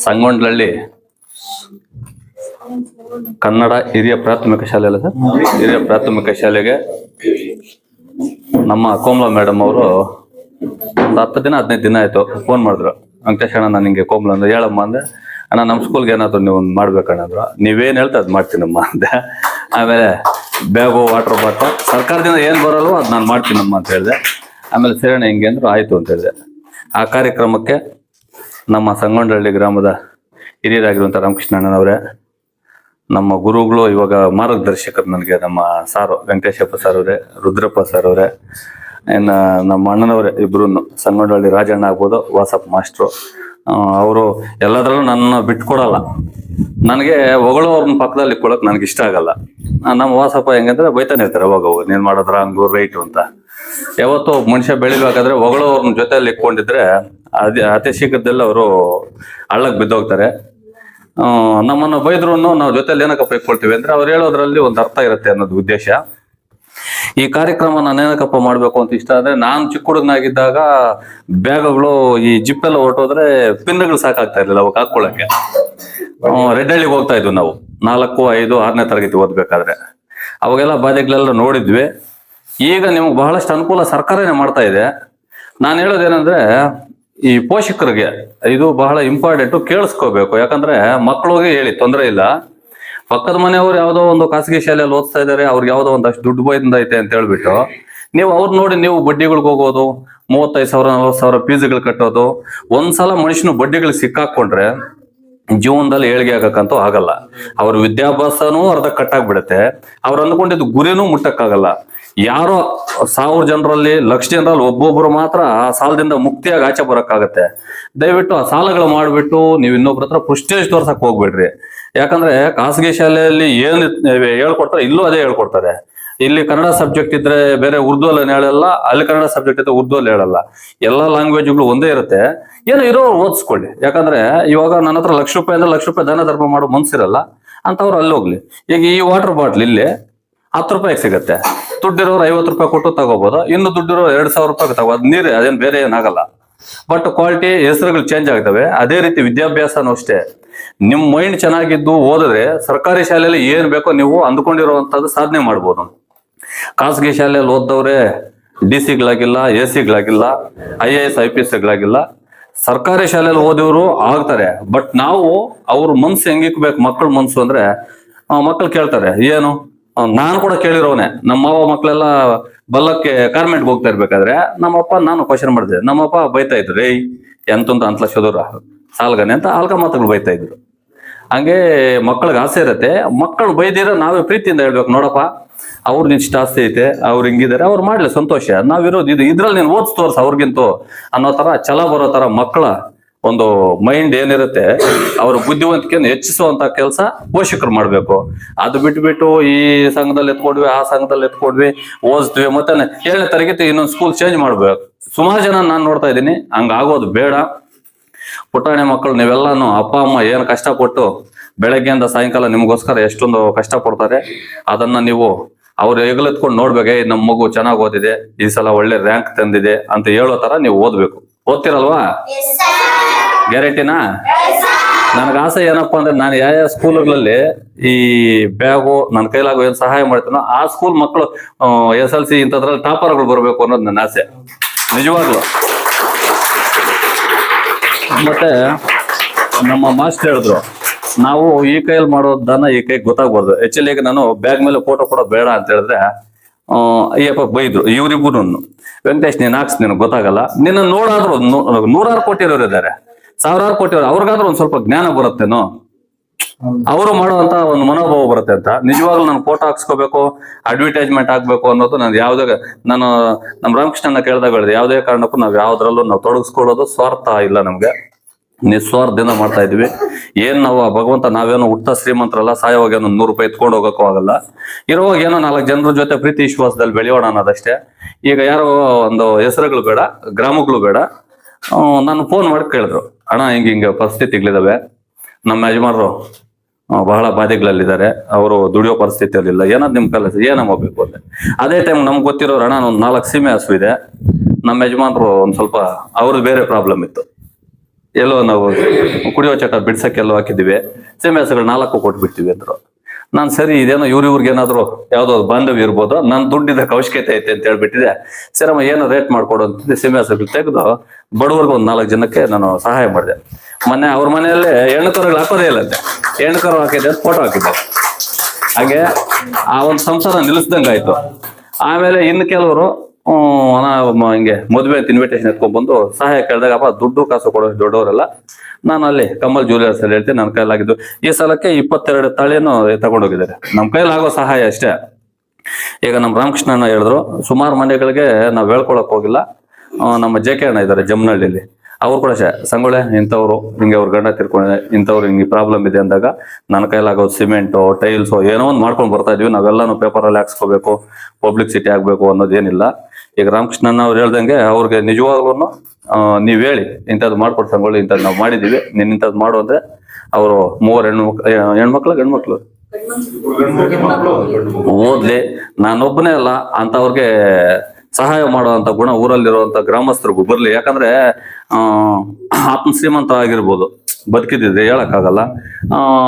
ಸಂಗೊಂಡ್ಲಹಳ್ಳಿ ಕನ್ನಡ ಹಿರಿಯ ಪ್ರಾಥಮಿಕ ಶಾಲೆ ಅಲ್ಲ ಸರ್, ಹಿರಿಯ ಪ್ರಾಥಮಿಕ ಶಾಲೆಗೆ ನಮ್ಮ ಕೋಮಲ ಮೇಡಮ್ ಅವರು ಒಂದು 10 ದಿನ 15 ದಿನ ಆಯ್ತು ಫೋನ್ ಮಾಡಿದ್ರು. ವೆಂಕಟೇಶ್ ಅಣ್ಣ, ನಾನು ಹಿಂಗೆ ಕೋಮಲ ಅಂದ್ರೆ ಹೇಳಮ್ಮ ಅಂದೆ. ಅಣ್ಣ ನಮ್ಮ ಸ್ಕೂಲ್ಗೆ ಏನಾದ್ರು ನೀವು ಮಾಡ್ಬೇಕಣ್ಣಂದ್ರು. ನೀವೇನು ಹೇಳ್ತಾ ಅದು ಮಾಡ್ತೀನಮ್ಮ ಅಂದೆ. ಆಮೇಲೆ ಬ್ಯಾಗು, ವಾಟರ್ ಬಾಟಲ್ ಸರ್ಕಾರದಿಂದ ಏನು ಬರಲ್ವೋ ಅದು ನಾನು ಮಾಡ್ತೀನಮ್ಮ ಅಂತ ಹೇಳಿದೆ. ಆಮೇಲೆ ಸೇರಣ ಹಿಂಗೆ ಅಂದ್ರು, ಆಯಿತು ಅಂತ ಹೇಳಿದೆ. ಆ ಕಾರ್ಯಕ್ರಮಕ್ಕೆ ನಮ್ಮ ಸಂಗೊಂಡಹಳ್ಳಿ ಗ್ರಾಮದ ಹಿರಿಯರಾಗಿರುವಂಥ ರಾಮಕೃಷ್ಣ ಅಣ್ಣನವರೇ, ನಮ್ಮ ಗುರುಗಳು, ಇವಾಗ ಮಾರ್ಗದರ್ಶಕರು ನನಗೆ ನಮ್ಮ ಸಾರು ವೆಂಕಟೇಶಪ್ಪ ಸರ್ ಅವರೇ, ರುದ್ರಪ್ಪ ಸರ್ ಅವರೇ, ಇನ್ನು ನಮ್ಮ ಅಣ್ಣನವರೇ ಇಬ್ರು, ಸಂಗೊಂಡಹಳ್ಳಿ ರಾಜಣ್ಣ ಆಗ್ಬೋದು, ವಾಸಪ್ಪ ಮಾಸ್ಟ್ರು, ಅವರು ಎಲ್ಲದರಲ್ಲೂ ನನ್ನ ಬಿಟ್ಕೊಡಲ್ಲ. ನನಗೆ ಹೊಗಳೋರ್ನ ಪಕ್ಕದಲ್ಲಿ ಇಟ್ಕೊಳಕ್ ನನಗೆ ಇಷ್ಟ ಆಗಲ್ಲ. ನಮ್ಮ ವಾಸಪ್ಪ ಹೆಂಗಂದ್ರೆ ಬೈತಾನೆ ಇರ್ತಾರೆ, ಅವಾಗ ನೀನ್ ಮಾಡೋದ್ರ ಹಂಗು ರೈಟು ಅಂತ. ಯಾವತ್ತೂ ಮನುಷ್ಯ ಬೆಳಿಬೇಕಾದ್ರೆ ಹೊಗಳೋರ್ನ ಜೊತೆಯಲ್ಲಿ ಇಟ್ಕೊಂಡಿದ್ರೆ ಅತಿ ಶೀಘ್ರದಲ್ಲಿ ಅವರು ಹಳ್ಳಕ್ಕೆ ಬಿದ್ದೋಗ್ತಾರೆ. ನಮ್ಮನ್ನು ಬೈದ್ರು ನಾವು ಜೊತೆಯಲ್ಲಿ ಏನಕ್ಕಪ್ಪ ಇಟ್ಕೊಳ್ತೀವಿ ಅಂದ್ರೆ ಅವ್ರು ಹೇಳೋದ್ರಲ್ಲಿ ಒಂದು ಅರ್ಥ ಇರುತ್ತೆ ಅನ್ನೋದು ಉದ್ದೇಶ. ಈ ಕಾರ್ಯಕ್ರಮ ನಾನು ಏನಕ್ಕಪ್ಪ ಮಾಡ್ಬೇಕು ಅಂತ ಇಷ್ಟ ಅಂದ್ರೆ, ನಾನು ಚಿಕ್ಕ ಹುಡುಗನಾಗಿದ್ದಾಗ ಬ್ಯಾಗ್ಗಳು ಈ ಜಿಪ್ಪೆಲ್ಲ ಹೊರಟೋದ್ರೆ ಪಿನ್ಗಳು ಸಾಕಾಗ್ತಾ ಇರ್ಲಿಲ್ಲ ಅವಾಗ ಹಾಕೊಳ್ಳಕ್ಕೆ. ರೆಡ್ಡಳ್ಳಿಗೆ ಹೋಗ್ತಾ ಇದ್ವಿ ನಾವು 4, 5, 6ನೇ ತರಗತಿ ಓದ್ಬೇಕಾದ್ರೆ. ಅವಾಗೆಲ್ಲ ಬಾಧೆಗಳೆಲ್ಲ ನೋಡಿದ್ವಿ. ಈಗ ನಿಮ್ಗೆ ಬಹಳಷ್ಟು ಅನುಕೂಲ ಸರ್ಕಾರನೇ ಮಾಡ್ತಾ ಇದೆ. ನಾನು ಹೇಳೋದೇನಂದ್ರೆ, ಈ ಪೋಷಕರಿಗೆ ಇದು ಬಹಳ ಇಂಪಾರ್ಟೆಂಟು, ಕೇಳಿಸ್ಕೋಬೇಕು. ಯಾಕಂದ್ರೆ ಮಕ್ಕಳಿಗೆ ಹೇಳಿ ತೊಂದರೆ ಇಲ್ಲ, ಪಕ್ಕದ ಮನೆಯವ್ರು ಯಾವುದೋ ಒಂದು ಖಾಸಗಿ ಶಾಲೆಯಲ್ಲಿ ಓದ್ತಾ ಇದ್ದಾರೆ, ಅವ್ರಿಗೆ ಯಾವುದೋ ಒಂದಷ್ಟು ದುಡ್ಡು ಬೈದಂದೈತೆ ಅಂತ ಹೇಳ್ಬಿಟ್ಟು ನೀವು ಅವ್ರು ನೋಡಿ ನೀವು ಬಡ್ಡಿಗಳಿಗೆ ಹೋಗೋದು, 35,000 40,000 ಫೀಸ್ಗಳು ಕಟ್ಟೋದು. ಒಂದ್ಸಲ ಮನುಷ್ಯನು ಬಡ್ಡಿಗಳಿಗೆ ಸಿಕ್ಕಾಕೊಂಡ್ರೆ ಜೀವನದಲ್ಲಿ ಏಳಿಗೆ ಆಗಕ್ಕಂತೂ ಆಗಲ್ಲ. ಅವ್ರ ವಿದ್ಯಾಭ್ಯಾಸನೂ ಅರ್ಧ ಕಟ್ಟಾಗ್ಬಿಡುತ್ತೆ. ಅವ್ರು ಅಂದ್ಕೊಂಡಿದ್ದು ಗುರಿನೂ ಮುಟ್ಟಕ್ಕಾಗಲ್ಲ. ಯಾರೋ 1000 ಜನರಲ್ಲಿ 1,00,000 ಜನರಲ್ಲಿ ಒಬ್ಬೊಬ್ರು ಮಾತ್ರ ಆ ಸಾಲದಿಂದ ಮುಕ್ತಿಯಾಗಿ ಆಚೆ ಬರೋಕ್ಕಾಗತ್ತೆ. ದಯವಿಟ್ಟು ಆ ಸಾಲಗಳು ಮಾಡಿಬಿಟ್ಟು ನೀವು ಇನ್ನೊಬ್ರ ಹತ್ರ ಪ್ರೆಸ್ಟೇಜ್ ತೋರ್ಸಕ್ ಹೋಗ್ಬೇಡ್ರಿ. ಯಾಕಂದ್ರೆ ಖಾಸಗಿ ಶಾಲೆಯಲ್ಲಿ ಏನ್ ಹೇಳ್ಕೊಡ್ತಾರೆ ಇಲ್ಲೂ ಅದೇ ಹೇಳ್ಕೊಡ್ತಾರೆ. ಇಲ್ಲಿ ಕನ್ನಡ ಸಬ್ಜೆಕ್ಟ್ ಇದ್ರೆ ಬೇರೆ ಉರ್ದು ಅಲ್ಲಿ ಹೇಳಲ್ಲ, ಅಲ್ಲಿ ಕನ್ನಡ ಸಬ್ಜೆಕ್ಟ್ ಇದ್ರೆ ಉರ್ದು ಅಲ್ಲಿ ಹೇಳಲ್ಲ. ಎಲ್ಲಾ ಲ್ಯಾಂಗ್ವೇಜ್ಗಳು ಒಂದೇ ಇರುತ್ತೆ. ಏನೋ ಇರೋ ಓದಿಸ್ಕೊಳ್ಳಿ. ಯಾಕಂದ್ರೆ ಇವಾಗ ನನ್ನ ಹತ್ರ ₹1,00,000 ಅಂದ್ರೆ ₹1,00,000 ದಾನ ಧರ್ಮ ಮಾಡೋ ಮನ್ಸಿರಲ್ಲ ಅಂತವ್ರು ಅಲ್ಲಿ ಹೋಗ್ಲಿ. ಈಗ ಈ ವಾಟರ್ ಬಾಟ್ಲ್ ಇಲ್ಲಿ ₹10 ಸಿಗತ್ತೆ, ದುಡ್ಡಿರೋರು ₹50 ಕೊಟ್ಟು ತಗೋಬಹುದು, ಇನ್ನು ದುಡ್ಡಿರೋ ₹2,000 ತಗೋಬಹುದು. ನೀರು ಅದೇನು ಬೇರೆ ಏನಾಗಲ್ಲ. ಬಟ್ ಕ್ವಾಲಿಟಿ ಹೆಸರುಗಳು ಚೇಂಜ್ ಆಗ್ತವೆ. ಅದೇ ರೀತಿ ವಿದ್ಯಾಭ್ಯಾಸನೂ ಅಷ್ಟೇ. ನಿಮ್ ಮೈಂಡ್ ಚೆನ್ನಾಗಿದ್ದು ಓದಿದ್ರೆ ಸರ್ಕಾರಿ ಶಾಲೆಯಲ್ಲಿ ಏನ್ ಬೇಕೋ ನೀವು ಅಂದ್ಕೊಂಡಿರುವಂತದ್ದು ಸಾಧನೆ ಮಾಡ್ಬೋದು. ಖಾಸಗಿ ಶಾಲೆಯಲ್ಲಿ ಓದ್ದವ್ರೆ DC-ಗಳಾಗಿಲ್ಲ, AC-ಗಳಾಗಿಲ್ಲ, IAS IPS-ಗಳಾಗಿಲ್ಲ. ಸರ್ಕಾರಿ ಶಾಲೆಯಲ್ಲಿ ಓದಿದ್ರು ಆಗ್ತಾರೆ. ಬಟ್ ನಾವು ಅವ್ರ ಮನ್ಸು ಹೆಂಗಿಕ್ಬೇಕು, ಮಕ್ಕಳ ಮನ್ಸು ಅಂದ್ರೆ, ಮಕ್ಕಳು ಕೇಳ್ತಾರೆ ಏನು, ನಾನು ಕೂಡ ಕೇಳಿರೋನೆ. ನಮ್ಮ ಮಾವ ಮಕ್ಕಳೆಲ್ಲ ಬಲ್ಲಕ್ಕೆ ಕಾರ್ಮೆಂಟ್ಗೆ ಹೋಗ್ತಾ ಇರ್ಬೇಕಾದ್ರೆ ನಮ್ಮಪ್ಪ ನಾನು ಕ್ವಶನ್ ಮಾಡಿದೆ. ನಮ್ಮಪ್ಪ ಬೈತಾ ಇದ್ರು, ಏಯ್ ಎಂತಂತ ಅಂತಲಕ್ಷದವ್ರ ಸಾಲ್ಗನೆ ಅಂತ ಆಲ್ಕ ಮಾತುಗಳು ಬೈತಾ ಇದ್ರು. ಹಂಗೆ ಮಕ್ಕಳಿಗೆ ಆಸೆ ಇರತ್ತೆ. ಮಕ್ಕಳು ಬೈದಿರೋ ನಾವೇ ಪ್ರೀತಿಯಿಂದ ಹೇಳ್ಬೇಕು, ನೋಡಪ್ಪ ಅವ್ರಿಗೆ ಇಷ್ಟ ಆಸ್ತಿ ಐತೆ, ಅವ್ರು ಹಿಂಗಿದ್ದಾರೆ, ಅವ್ರು ಮಾಡ್ಲಿ ಸಂತೋಷ, ನಾವಿರೋದು ಇದ್ರಲ್ಲಿ ನೀನು ಓದಿಸ್ ತೋರ್ಸ ಅವ್ರಿಗಿಂತೂ ಅನ್ನೋ ತರ ಛಲ ಬರೋ ತರ ಮಕ್ಕಳ ಒಂದು ಮೈಂಡ್ ಏನಿರುತ್ತೆ ಅವ್ರ ಬುದ್ಧಿವಂತಿಕೆಯನ್ನು ಹೆಚ್ಚಿಸುವಂತ ಕೆಲಸ ಪೋಷಕರು ಮಾಡ್ಬೇಕು. ಅದು ಬಿಟ್ಬಿಟ್ಟು ಈ ಸಂಘದಲ್ಲಿ ಎತ್ಕೊಡ್ವಿ, ಆ ಸಂಘದಲ್ಲಿ ಎತ್ಕೊಡ್ವಿ, ಓದಿಸ್ತೀವಿ, ಮತ್ತೆ 7ನೇ ತರಗತಿ ಇನ್ನೊಂದು ಸ್ಕೂಲ್ ಚೇಂಜ್ ಮಾಡ್ಬೇಕು. ಸುಮಾರು ಜನ ನಾನು ನೋಡ್ತಾ ಇದ್ದೀನಿ. ಹಂಗಾಗೋದು ಬೇಡ. ಪುಟಾಣಿ ಮಕ್ಕಳು ನೀವೆಲ್ಲಾನು ಅಪ್ಪ ಅಮ್ಮ ಏನು ಕಷ್ಟಪಟ್ಟು ಬೆಳಗ್ಗೆಯಿಂದ ಸಾಯಂಕಾಲ ನಿಮಗೋಸ್ಕರ ಎಷ್ಟೊಂದು ಕಷ್ಟ ಪಡ್ತಾರೆ, ಅದನ್ನ ನೀವು ಅವ್ರು ಹೆಗಲೆತ್ಕೊಂಡು ನೋಡ್ಬೇಕೆ, ನಮ್ಮ ಮಗು ಚೆನ್ನಾಗಿ ಓದಿದೆ, ಈ ಸಲ ಒಳ್ಳೆ ರ್ಯಾಂಕ್ ತಂದಿದೆ ಅಂತ ಹೇಳೋ ತರ ನೀವು ಓದ್ಬೇಕು. ಓದ್ತಿರಲ್ವಾ? ಗ್ಯಾರಂಟಿನಾ? ನನಗೆ ಆಸೆ ಏನಪ್ಪಾ ಅಂದ್ರೆ, ನಾನು ಯಾವ ಸ್ಕೂಲ್ಗಳಲ್ಲಿ ಈ ಬ್ಯಾಗು ನನ್ನ ಕೈಲಾಗೋ ಏನ್ ಸಹಾಯ ಮಾಡ್ತೀನೋ ಆ ಸ್ಕೂಲ್ ಮಕ್ಕಳು SLC ಇಂಥದ್ರಲ್ಲಿ ಟಾಪರ್ಗಳು ಬರ್ಬೇಕು ಅನ್ನೋದು ನನ್ನ ಆಸೆ, ನಿಜವಾಗ್ಲು. ಮತ್ತೆ ನಮ್ಮ ಮಾಸ್ಟರ್ ಹೇಳಿದ್ರು, ನಾವು ಈ ಕೈಯಲ್ಲಿ ಮಾಡೋದನ್ನ ಈ ಕೈ ಗೊತ್ತಾಗ್ಬಾರ್ದು. ಆಕ್ಚುಲಿ ಈಗ ನಾನು ಬ್ಯಾಗ್ ಮೇಲೆ ಫೋಟೋ ಕೊಡೋದು ಬೇಡ ಅಂತ ಹೇಳಿದ್ರೆ ಅಯ್ಯಪ್ಪ ಬೈದ್ರು ಇವ್ರಿಬ್ರು. ವೆಂಕಟೇಶ್ ನೀನ್ ಹಾಕ್ಸ್, ನಿನಗೆ ಗೊತ್ತಾಗಲ್ಲ. ನಿನ್ನ ನೋಡಾದ್ರು 100,000 ಕೋಟಿರೋರು ಇದ್ದಾರೆ, 1,000 ಕೋಟಿರೋರು, ಅವ್ರಿಗಾದ್ರೂ ಒಂದ್ ಸ್ವಲ್ಪ ಜ್ಞಾನ ಬರುತ್ತೇನೋ, ಅವರು ಮಾಡುವಂತ ಒಂದು ಮನೋಭಾವ ಬರುತ್ತೆ ಅಂತ. ನಿಜವಾಗ್ಲೂ ನಾನು ಫೋಟೋ ಹಾಕ್ಸ್ಕೋಬೇಕು, ಅಡ್ವರ್ಟೈಸ್ಮೆಂಟ್ ಆಗ್ಬೇಕು ಅನ್ನೋದು ನಾನು ಯಾವ್ದಾಗ ನಾನು ನಮ್ಮ ರಾಮಕೃಷ್ಣನ ಕೇಳಿದಾಗ ಹೇಳಿದೆ, ಯಾವುದೇ ಕಾರಣಕ್ಕೂ ನಾವು ಯಾವ್ದ್ರಲ್ಲೂ ನಾವು ತೊಡಗಿಸ್ಕೊಳ್ಳೋದು ಸ್ವಾರ್ಥ ಇಲ್ಲ, ನಮ್ಗೆ ನಿಸ್ವಾರ್ಥದಿಂದ ಮಾಡ್ತಾ ಇದ್ವಿ. ಏನ್ ನಾವು ಭಗವಂತ ನಾವೇನೋ ಹುಟ್ಟ ಶ್ರೀಮಂತರಲ್ಲ, ಸಾಯವಾಗ ಏನೋ ₹100 ಎತ್ಕೊಂಡು ಹೋಗೋಕ್ಕೂ ಆಗಲ್ಲ. ಇರುವಾಗ ಏನೋ 4 ಜನರ ಜೊತೆ ಪ್ರೀತಿ ವಿಶ್ವಾಸದಲ್ಲಿ ಬೆಳೆಯೋಣ ಅನ್ನೋದಷ್ಟೇ. ಈಗ ಯಾರೋ ಒಂದು ಹೆಸರುಗಳು ಬೇಡ, ಗ್ರಾಮಗಳು ಬೇಡ, ನಾನು ಫೋನ್ ಮಾಡಿ ಕೇಳಿದ್ರು, ಅಣ್ಣ ಹಿಂಗೆ ಪರಿಸ್ಥಿತಿಗಳಿದಾವೆ, ನಮ್ಮ ಯಜಮಾನರು ಬಹಳ ಬಾಧೆಗಳಲ್ಲಿದ್ದಾರೆ, ಅವರು ದುಡಿಯೋ ಪರಿಸ್ಥಿತಿಯಲ್ಲಿಲ್ಲ, ಏನಾದ್ ನಿಮ್ ಕಲ ಏನಮ್ಮ ಬೇಕು ಅಂತ. ಅದೇ ಟೈಮ್ ನಮ್ಗೆ ಗೊತ್ತಿರೋರು, ಅಣ್ಣ ಒಂದು 4 ಸೀಮೆ ಹಸು ಇದೆ, ನಮ್ಮ ಯಜಮಾನರು ಒಂದ್ ಸ್ವಲ್ಪ ಅವ್ರದ್ದು ಬೇರೆ ಪ್ರಾಬ್ಲಮ್ ಇತ್ತು, ಎಲ್ಲೋ ನಾವು ಕುಡಿಯೋ ಚಟ ಬಿಡ್ಸಕ್ಕೆಲ್ಲೋ ಹಾಕಿದ್ದೀವಿ, ಸೀಮೆ ಹಸುಗಳು 4 ಕೊಟ್ಬಿಡ್ತೀವಿ ಅಂದ್ರು. ನಾನು ಸರಿ ಇದೇನೋ ಇವ್ರಿಗೆ ಏನಾದ್ರು ಯಾವ್ದೋ ಬಾಂಧವ್ಯ ಇರ್ಬೋದು, ನನ್ನ ದುಡ್ಡಿದ್ದಕ್ಕೆ ಅವಶ್ಯಕತೆ ಐತೆ ಅಂತ ಹೇಳ್ಬಿಟ್ಟಿದೆ. ಸರಮ್ಮ ಏನೋ ರೇಟ್ ಮಾಡ್ಕೊಡು ಅಂತ ಸೀಮೆ ಹಸುಗಳು ತೆಗೆದು ಬಡವರ್ಗೆ ಒಂದು 4 ಜನಕ್ಕೆ ನಾನು ಸಹಾಯ ಮಾಡಿದೆ. ಮೊನ್ನೆ ಅವ್ರ ಮನೆಯಲ್ಲೇ ಹೆಣ್ಣುಕರುಗಳು ಹಾಕೋದೇ ಇಲ್ಲಂತೆ, ಹೆಣ್ಣುಕರು ಹಾಕಿದ್ದೆ ಅಂತ ಫೋಟೋ ಹಾಕಿದ್ದೆ. ಹಾಗೆ ಆ ಒಂದು ಸಂಸಾರ ನಿಲ್ಲಿಸ್ದಂಗಾಯ್ತು. ಆಮೇಲೆ ಇನ್ನು ಕೆಲವರು ಹಿಂಗೆ ಮದುವೆ ಅಂತ ಇನ್ವಿಟೇಷನ್ ಎತ್ಕೊಂಡ್ಬಂದು ಸಹಾಯ ಕೇಳಿದಾಗ ದುಡ್ಡು ಕಾಸು ಕೊಡೋ ದೊಡ್ಡವರೆಲ್ಲ. ನಾನು ಅಲ್ಲಿ ಕಮಲ್ ಜ್ಯುವೆಲರ್ಸ್ ಅಲ್ಲಿ ಹೇಳ್ತೀನಿ, ನನ್ನ ಕೈಲಾಗಿದ್ದು ಈ ಸಲಕ್ಕೆ 22 ತಾಳಿಯನ್ನು ತಗೊಂಡೋಗಿದ್ದಾರೆ. ನಮ್ಮ ಕೈಲಾಗೋ ಸಹಾಯ ಅಷ್ಟೇ. ಈಗ ನಮ್ಮ ರಾಮಕೃಷ್ಣನ ಹೇಳಿದ್ರು, ಸುಮಾರು ಮನೆಗಳಿಗೆ ನಾವು ಹೇಳ್ಕೊಳಕ್ ಹೋಗಿಲ್ಲ. ನಮ್ಮ ಜೆ.ಕೆ. ಅಣ್ಣ ಇದ್ದಾರೆ ಜಮನಹಳ್ಳಿಲಿ, ಅವ್ರು ಕೂಡ ಸಂಗೊಳ್ಳೆ ಇಂಥವ್ರು ಹಿಂಗೆ ಅವ್ರ ಗಂಡ ತಿರ್ಕೊಂಡಿದೆ, ಇಂಥವ್ರು ಹಿಂಗೆ ಪ್ರಾಬ್ಲಮ್ ಇದೆ ಅಂದಾಗ ನನ್ನ ಕೈಲಾಗೋದು ಸಿಮೆಂಟು ಟೈಲ್ಸು ಏನೋ ಒಂದು ಮಾಡ್ಕೊಂಡು ಬರ್ತಾ ಇದೀವಿ. ನಾವೆಲ್ಲಾನು ಪೇಪರಲ್ಲಿ ಹಾಕ್ಸ್ಕೋಬೇಕು, ಪಬ್ಲಿಸಿಟಿ ಆಗ್ಬೇಕು ಅನ್ನೋದೇನಿಲ್ಲ. ಈಗ ರಾಮಕೃಷ್ಣನ್ ಅವ್ರು ಹೇಳ್ದಂಗೆ ಅವ್ರಿಗೆ ನಿಜವಾಗ್ಲೂ ನೀವ್ ಹೇಳಿ ಇಂಥದ್ದು ಮಾಡ್ಕೊಡ್ ಸಂಗೊಳ್ಳಿ, ಇಂಥದ್ದು ನಾವು ಮಾಡಿದೀವಿ, ನೀನ್ ಇಂಥದ್ದು ಮಾಡು ಅಂದ್ರೆ ಅವರು 3 ಹೆಣ್ಮಕ್ಳು ಗಂಡ್ಮಕ್ಳು ಓದ್ಲಿ. ನಾನೊಬ್ಬನೇ ಅಲ್ಲ, ಅಂತವ್ರಿಗೆ ಸಹಾಯ ಮಾಡುವಂತ ಗುಣ ಊರಲ್ಲಿರುವಂತ ಗ್ರಾಮಸ್ಥರಿಗೂ ಬರ್ಲಿ. ಯಾಕಂದ್ರೆ ಆತ್ಮ ಶ್ರೀಮಂತ ಆಗಿರ್ಬೋದು, ಬದುಕಿದ್ರೆ ಹೇಳಕ್ಕಾಗಲ್ಲ.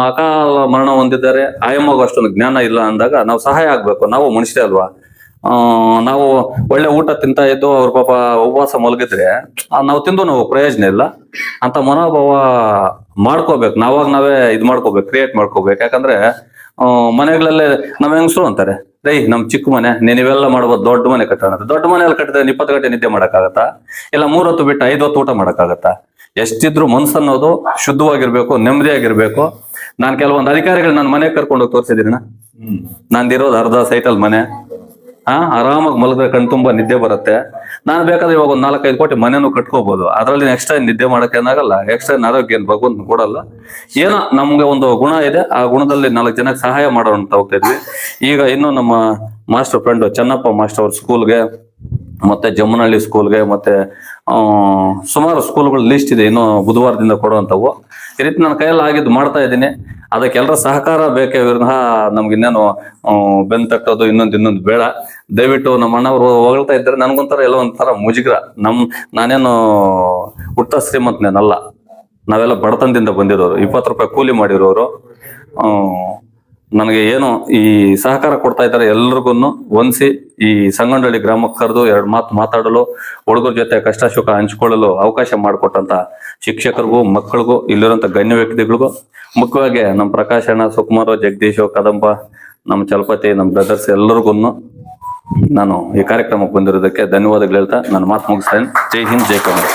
ಅಕಾಲ ಮರಣ ಹೊಂದಿದ್ದಾರೆ, ಆಯಮ್ಮಗೂ ಅಷ್ಟೊಂದು ಜ್ಞಾನ ಇಲ್ಲ ಅಂದಾಗ ನಾವು ಸಹಾಯ ಆಗ್ಬೇಕು. ನಾವು ಮನುಷ್ಯರೇ ಅಲ್ವಾ? ನಾವು ಒಳ್ಳೆ ಊಟ ತಿಂತಾ ಇದ್ದು ಅವ್ರ ಪಾಪ ಉಪವಾಸ ಮಲಗಿದ್ರೆ ನಾವು ತಿಂದು ನಾವು ಪ್ರಯೋಜನ ಇಲ್ಲ ಅಂತ ಮನೋಭಾವ ಮಾಡ್ಕೋಬೇಕು. ನಾವೇ ಇದು ಮಾಡ್ಕೋಬೇಕು, ಕ್ರಿಯೇಟ್ ಮಾಡ್ಕೋಬೇಕು. ಯಾಕಂದ್ರೆ ಮನೆಗಳಲ್ಲೇ ನಮ್ಮ ಹೆಂಗಸರು ಅಂತಾರೆ, ರೈ ನಮ್ ಚಿಕ್ಕ ಮನೆ, ನೀವೆಲ್ಲ ಮಾಡ್ಬೋದು, ದೊಡ್ಡ ಮನೆ ಕಟ್ಟೋಣ. ದೊಡ್ಡ ಮನೆಯಲ್ಲಿ ಕಟ್ಟಿದ್ರೆ 20 ಗಂಟೆ ನಿದ್ದೆ ಮಾಡಕ್ಕಾಗತ್ತಾ? ಇಲ್ಲ 3 ಹೊತ್ತು ಬಿಟ್ಟು 5 ಹೊತ್ತು ಊಟ ಮಾಡಕ್ಕಾಗತ್ತಾ? ಎಷ್ಟಿದ್ರು ಮನ್ಸನ್ನೋದು ಶುದ್ಧವಾಗಿರ್ಬೇಕು, ನೆಮ್ಮದಿಯಾಗಿರ್ಬೇಕು. ನಾನ್ ಕೆಲವೊಂದು ಅಧಿಕಾರಿಗಳು ನನ್ನ ಮನೆಗೆ ಕರ್ಕೊಂಡು ಹೋಗಿ ತೋರಿಸಿದೀನ. ನಂದಿರೋದು ಅರ್ಧ ಸೈಟಲ್ ಮನೆ, ಆರಾಮಾಗಿ ಮಲಗಿದ್ರೆ ಕಣ್ ತುಂಬಾ ನಿದ್ದೆ ಬರುತ್ತೆ. ನಾನು ಬೇಕಾದ್ರೆ ಇವಾಗ ಒಂದು 4-5 ಕೋಟಿ ಮನೆನೂ ಕಟ್ಕೋಬಹುದು. ಅದರಲ್ಲಿ ಎಕ್ಸ್ಟ್ರಾ ನಿದ್ದೆ ಮಾಡಕ್ಕೆ ಏನಾಗಲ್ಲ, ಎಕ್ಸ್ಟ್ರಾ ಆರೋಗ್ಯ ಏನ್ ಭಗವಂತ ಕೊಡಲ್ಲ. ಏನೋ ನಮ್ಗೆ ಒಂದು ಗುಣ ಇದೆ, ಆ ಗುಣದಲ್ಲಿ 4 ಜನಕ್ಕೆ ಸಹಾಯ ಮಾಡೋಣ ಅಂತ ಹೋಗ್ತಾ ಇದ್ವಿ. ಈಗ ಇನ್ನು ನಮ್ಮ ಮಾಸ್ಟರ್ ಫ್ರೆಂಡ್ ಚೆನ್ನಪ್ಪ ಮಾಸ್ಟರ್ ಅವ್ರ ಸ್ಕೂಲ್ಗೆ, ಮತ್ತೆ ಜಮ್ಮನಹಳ್ಳಿ ಸ್ಕೂಲ್ಗೆ, ಮತ್ತೆ ಸುಮಾರು ಸ್ಕೂಲ್ಗಳು ಲಿಸ್ಟ್ ಇದೆ, ಇನ್ನು ಬುಧವಾರದಿಂದ ಕೊಡುವಂಥವು. ಈ ರೀತಿ ನನ್ನ ಕೈಯಲ್ಲಿ ಆಗಿದ್ದು ಮಾಡ್ತಾ ಇದ್ದೀನಿ. ಅದಕ್ಕೆ ಎಲ್ಲರ ಸಹಕಾರ ಬೇಕೇ ವಿನಃ ನಮ್ಗೆ ಇನ್ನೇನು ಬೆನ್ ತಟ್ಟೋದು ಇನ್ನೊಂದು ಬೇಡ. ದಯವಿಟ್ಟು ನಮ್ಮ ಅಣ್ಣವರು ಹೊಗಳ್ತಾ ಇದ್ದಾರೆ, ನನ್ಗೊಂಥರ ಎಲ್ಲ ಒಂಥರ ಮುಜುಗರ. ನಾನೇನು ಹುಟ್ಟ ಶ್ರೀಮಂತನೇನಲ್ಲ, ನಾವೆಲ್ಲ ಬಡತನದಿಂದ ಬಂದಿರೋರು, 20 ರೂಪಾಯಿ ಕೂಲಿ ಮಾಡಿರೋರು. ನನಗೆ ಏನು ಈ ಸಹಕಾರ ಕೊಡ್ತಾ ಇದ್ದಾರೆ ಎಲ್ರಿಗೂ ಒಂದ್ಸಿ ಈ ಸಂಗನಹಳ್ಳಿ ಗ್ರಾಮಕ್ಕೆ ಕರೆದು 2 ಮಾತು ಮಾತಾಡಲು, ಹುಡುಗರ ಜೊತೆ ಕಷ್ಟ ಸುಖ ಹಂಚ್ಕೊಳ್ಳಲು ಅವಕಾಶ ಮಾಡಿಕೊಟ್ಟಂತ ಶಿಕ್ಷಕರಿಗೂ, ಮಕ್ಕಳಿಗೂ, ಇಲ್ಲಿರುವಂತ ಗಣ್ಯ ವ್ಯಕ್ತಿಗಳಿಗೂ, ಮುಖ್ಯವಾಗಿ ನಮ್ಮ ಪ್ರಕಾಶ್ ಅಣ್ಣ, ಸುಕುಮಾರ್, ಜಗದೀಶ್, ಕದಂಬ, ನಮ್ಮ ಚಲಪತಿ, ನಮ್ಮ ಬ್ರದರ್ಸ್ ಎಲ್ಲರಿಗೂ ನಾನು ಈ ಕಾರ್ಯಕ್ರಮಕ್ಕೆ ಬಂದಿರೋದಕ್ಕೆ ಧನ್ಯವಾದಗಳು ಹೇಳ್ತಾ ನನ್ನ ಮಾತು ಮುಗಿಸ್ತೇನೆ. ಜೈ ಹಿಂದ್, ಜೈ ಕನ್ನಡ.